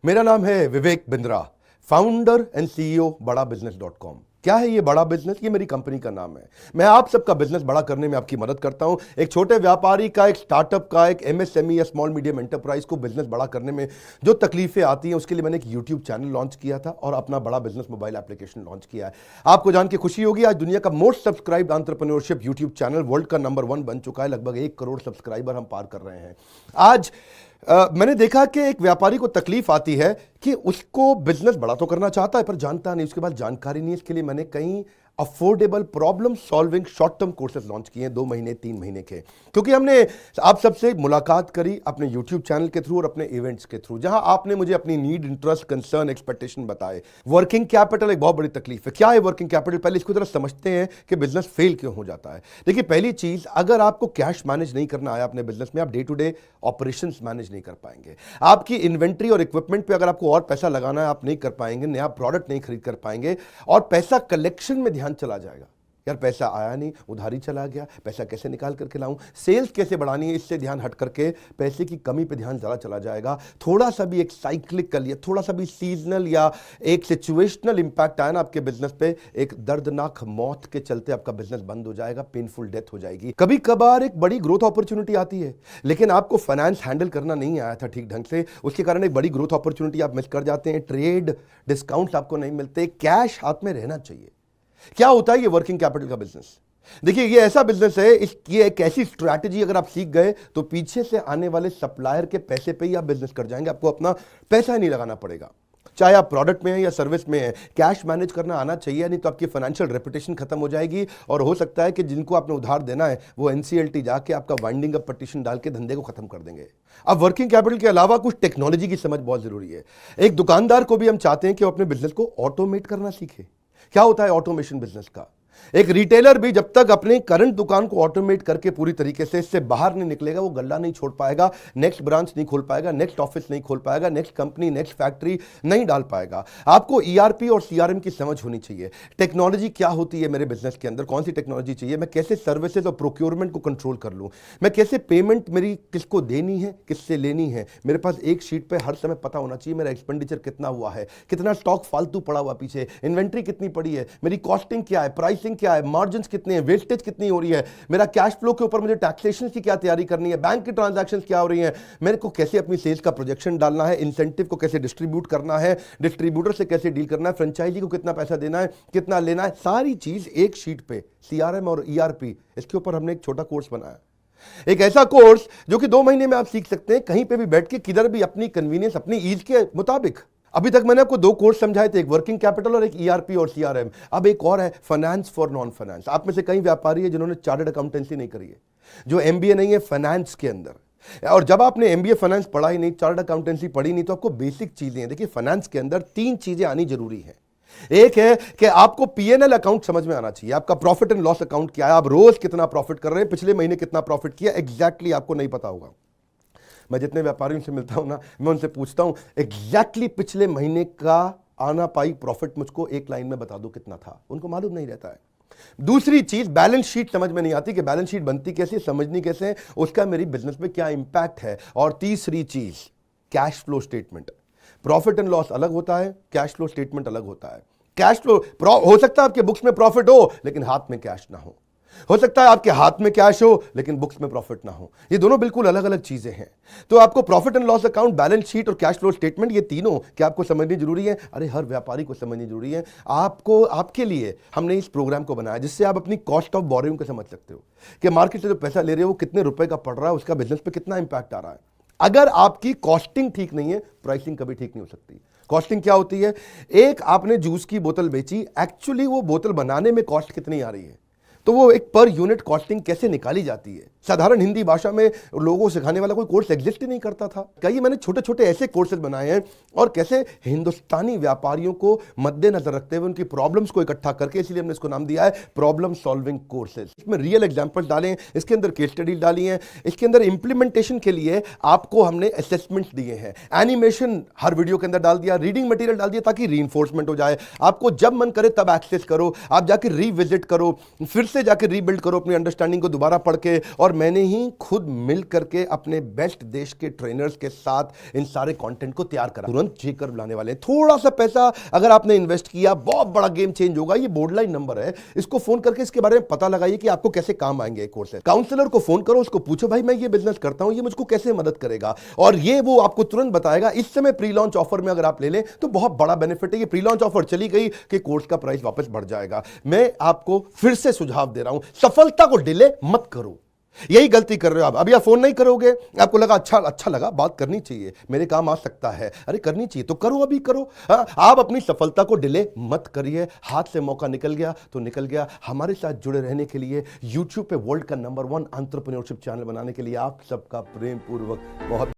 मेरा नाम है Vivek Bindra, founder and CEO बड़ा बिजनेस .com। क्या है ये बड़ा बिजनेस? ये मेरी कंपनी का नाम है। मैं आप सबका बिजनेस बड़ा करने में आपकी मदद करता हूं। एक छोटे व्यापारी का, एक स्टार्टअप का, एक एमएसएमई या स्मॉल मीडियम एंटरप्राइज को बिजनेस बड़ा करने में जो तकलीफें आती हैं, उसके लिए मैंने एक यूट्यूब चैनल लॉन्च किया था और अपना बड़ा बिजनेस मोबाइल एप्लीकेशन लॉन्च किया है। आपको जान के खुशी होगी, आज दुनिया का most subscribed entrepreneurship YouTube channel world का नंबर 1 बन चुका है। लगभग 1 करोड़ सब्सक्राइबर हम पार कर रहे हैं। आज मैंने देखा कि एक व्यापारी को तकलीफ आती है कि उसको बिजनेस बड़ा तो करना चाहता है पर जानता नहीं, उसके पास जानकारी नहीं है। इसके लिए मैंने कई affordable problem solving short term courses launch किए हैं 2 महीने 3 महीने के, क्योंकि हमने आप सबसे मुलाकात करी अपने यूट्यूब चैनल के थ्रू और अपने इवेंट्स के थ्रू, जहां आपने मुझे अपनी नीड, इंटरेस्ट, कंसर्न, एक्सपेक्टेशन बताए। वर्किंग कैपिटल एक बहुत बड़ी तकलीफ है। क्या है वर्किंग कैपिटल? पहले इसको जरा समझते हैं कि बिजनेस फेल क्यों हो जाता है। देखिए, पहली चीज, अगर आपको कैश मैनेज नहीं करना आया अपने बिजनेस में, आप day to day operations manage नहीं कर पाएंगे। आपकी इन्वेंट्री और इक्विपमेंट पे अगर आपको और पैसा लगाना है, आप नहीं कर पाएंगे। नया प्रोडक्ट नहीं खरीद कर पाएंगे और पैसा कलेक्शन में ध्यान चला जाएगा। यार पैसा आया नहीं, उधारी चला गया, पैसा कैसे निकाल करके लाऊं, सेल्स कैसे बढ़ानी है, इससे ध्यान हट करके पैसे की कमी पे ध्यान ज़्यादा चला जाएगा। थोड़ा सा भी एक साइक्लिकल या थोड़ा सा भी सीजनल या एक सिचुएशनल इंपैक्ट आया ना आपके बिजनेस पे, एक दर्दनाक मौत के चलते आपका बिजनेस बंद हो जाएगा, पेनफुल डेथ हो जाएगी। कभी कभार एक बड़ी ग्रोथ अपॉर्चुनिटी आती है, लेकिन आपको फाइनेंस हैंडल करना नहीं आया था ठीक ढंग से, उसके कारण एक बड़ी ग्रोथ अपॉर्चुनिटी आप मिस कर जाते हैं। ट्रेड डिस्काउंट आपको नहीं मिलते, कैश हाथ में रहना चाहिए। क्या होता है ये वर्किंग कैपिटल का बिजनेस? देखिए, ये ऐसा बिजनेस है, ये एक ऐसी स्ट्रैटेजी अगर आप सीख गए तो पीछे से आने वाले सप्लायर के पैसे पे ही आप बिजनेस कर जाएंगे। आपको अपना पैसा ही नहीं लगाना पड़ेगा, चाहे आप प्रोडक्ट में है या सर्विस में है। कैश मैनेज करना आना चाहिए, नहीं तो आपकी फाइनेंशियल रेपुटेशन खत्म हो जाएगी और हो सकता है कि जिनको आपने उधार देना है वो एनसीएलटी जाके आपका वाइंडिंग अप पटिशन डाल के धंधे को खत्म कर देंगे। अब वर्किंग कैपिटल के अलावा कुछ टेक्नोलॉजी की समझ बहुत जरूरी है। एक दुकानदार को भी हम चाहते हैं कि वो अपने बिजनेस को ऑटोमेट करना सीखे। क्या होता है ऑटोमेशन बिजनेस का? एक रिटेलर भी जब तक अपने करंट दुकान को ऑटोमेट करके पूरी तरीके से इससे बाहर नहीं निकलेगा, वो गल्ला नहीं छोड़ पाएगा, नेक्स्ट ब्रांच नहीं खोल पाएगा, नेक्स्ट ऑफिस नहीं खोल पाएगा, नेक्स्ट कंपनी, नेक्स्ट फैक्ट्री नहीं डाल पाएगा। आपको ईआरपी और सीआरएम की समझ होनी चाहिए। टेक्नोलॉजी क्या होती है मेरे बिजनेस के अंदर, कौन सी टेक्नोलॉजी चाहिए, मैं कैसे सर्विसेज और प्रोक्योरमेंट को कंट्रोल कर लूं, मैं कैसे पेमेंट मेरी किसको देनी है, किससे लेनी है। मेरे पास एक शीट पे हर समय पता होना चाहिए मेरा एक्सपेंडिचर कितना हुआ है, कितना स्टॉक फालतू पड़ा हुआ पीछे, इन्वेंट्री कितनी पड़ी है, मेरी कॉस्टिंग क्या है, प्राइसिंग क्या है, मार्जिन कितने हैं, वेस्टेज कितनी हो रही है, मेरा कैश फ्लो के ऊपर मुझे टैक्सेशन की क्या तैयारी करनी है, बैंक की ट्रांजैक्शंस क्या हो रही हैं, मेरे को कैसे अपनी सेल्स का प्रोजेक्शन डालना है, इंसेंटिव को कैसे डिस्ट्रीब्यूट करना है, डिस्ट्रीब्यूटर से कैसे डील करना है, फ्रेंचाइजी को कितना पैसा देना है, कितना लेना है, सारी चीज एक शीट पे, सीआरएम और ईआरपी, इसके ऊपर हमने एक छोटा कोर्स बनाया। एक ऐसा कोर्स जो कि 2 महीने में आप सीख सकते हैं, कहीं पे भी बैठ के, किधर भी, अपनी कन्वीनियंस, अपनी ईज के मुताबिक। अभी तक मैंने आपको 2 कोर्स समझाए थे, एक वर्किंग कैपिटल और एक ईआरपी और सीआरएम। अब एक और है, फाइनेंस फॉर नॉन फाइनेंस। आप में से कई व्यापारी है जिन्होंने चार्टर्ड अकाउंटेंसी नहीं करी है, जो एमबीए नहीं है फाइनेंस के अंदर। और जब आपने एमबीए फाइनेंस पढ़ा ही नहीं, चार्टर्ड अकाउंटेंसी पढ़ी नहीं, तो आपको बेसिक चीजें हैं। देखिए, फाइनेंस के अंदर 3 चीजें आनी जरूरी है। एक है कि आपको पीएनएल अकाउंट समझ में आना चाहिए, आपका प्रॉफिट एंड लॉस अकाउंट क्या है, आप रोज कितना प्रॉफिट कर रहे हैं, पिछले महीने कितना प्रॉफिट किया, एग्जैक्टली आपको नहीं पता होगा। मैं जितने व्यापारियों से मिलता हूं ना, मैं उनसे पूछता हूं एग्जैक्टली पिछले महीने का आना पाई प्रॉफिट मुझको एक लाइन में बता दो कितना था, उनको मालूम नहीं रहता है। दूसरी चीज, बैलेंस शीट समझ में नहीं आती कि बैलेंस शीट बनती कैसे, समझनी कैसे, उसका मेरी बिजनेस में क्या इंपैक्ट है। और तीसरी चीज, cash flow statement. Profit and loss अलग होता है, कैश फ्लो स्टेटमेंट अलग होता है। कैश फ्लो हो सकता है आपके बुक्स में प्रॉफिट हो लेकिन हाथ में कैश ना हो सकता है आपके हाथ में कैश हो लेकिन बुक्स में प्रॉफिट ना हो। ये दोनों बिल्कुल अलग अलग चीजें हैं। तो आपको profit and loss account, balance sheet और कैश फ्लो स्टेटमेंट, ये तीनों क्या आपको समझनी जरूरी है? अरे हर व्यापारी को समझनी जरूरी है। आपको, आपके लिए हमने इस प्रोग्राम को बनाया जिससे आप अपनी कॉस्ट ऑफ बोरोइंग को समझ सकते हो कि मार्केट से जो पैसा ले रहे हो वो कितने रुपए का पड़ रहा है, उसका बिजनेस पे कितना इंपैक्ट आ रहा है। अगर आपकी कॉस्टिंग ठीक नहीं है, प्राइसिंग कभी ठीक नहीं हो सकती। कॉस्टिंग क्या होती है? एक आपने जूस की बोतल बेची, एक्चुअली वो बोतल बनाने में कॉस्ट कितनी आ रही है, तो वो एक पर यूनिट कॉस्टिंग कैसे निकाली जाती है। साधारण हिंदी भाषा में लोगों को सिखाने वाला कोई कोर्स एग्जिस्ट ही नहीं करता था। कई मैंने छोटे छोटे ऐसे कोर्सेज बनाए हैं और कैसे हिंदुस्तानी व्यापारियों को मद्देनजर रखते हुए उनकी प्रॉब्लम्स को इकट्ठा करके, इसलिए हमने इसको नाम दिया है प्रॉब्लम सॉल्विंग कोर्सेज। इसमें रियल एग्जांपल्स डाले हैं, इसके अंदर केस स्टडी डाली हैं, इसके अंदर इंप्लीमेंटेशन के लिए आपको हमने असेसमेंट्स दिए हैं, एनिमेशन हर वीडियो के अंदर डाल दिया, रीडिंग मटेरियल डाल दिया ताकि रीइंफोर्समेंट हो जाए। आपको जब मन करे तब एक्सेस करो, आप जाके रिविजिट करो, फिर से जाके रीबिल्ड करो अपनी अंडरस्टैंडिंग को दोबारा पढ़ के। और मैंने ही खुद मिल करके अपने बेस्ट देश के ट्रेनर्स के साथ इन सारे कंटेंट को तैयार करा। तुरंत जे कर्व लाने वाले हैं। थोड़ा सा पैसा अगर आपने इन्वेस्ट किया, बहुत बड़ा गेम चेंज होगा। ये बोर्डलाइन नंबर है, इसको फोन करके इसके बारे में पता लगाइए कि आपको कैसे काम आएंगे कोर्स है। काउंसलर को फोन करो, उसको पूछो भाई मैं ये बिजनेस करता हूं, ये मुझको कैसे मदद करेगा, और ये वो आपको तुरंत बताएगा। इस समय प्री लॉन्च ऑफर में अगर आप ले लें तो बहुत बड़ा बेनिफिट है। ये प्री लॉन्च ऑफर चली गई कि कोर्स का प्राइस वापस बढ़ जाएगा। मैं आपको फिर से सुझाव दे रहा हूं, सफलता को डिले मत करो। यही गलती कर रहे हो आप। अभी आप फोन नहीं करोगे, आपको लगा अच्छा लगा, बात करनी चाहिए, मेरे काम आ सकता है, अरे करनी चाहिए तो करो, अभी करो। आप अपनी सफलता को डिले मत करिए। हाथ से मौका निकल गया तो निकल गया। हमारे साथ जुड़े रहने के लिए, यूट्यूब पे वर्ल्ड का नंबर 1 एंटरप्रेन्योरशिप चैनल बनाने के लिए आप सबका प्रेम पूर्वक बहुत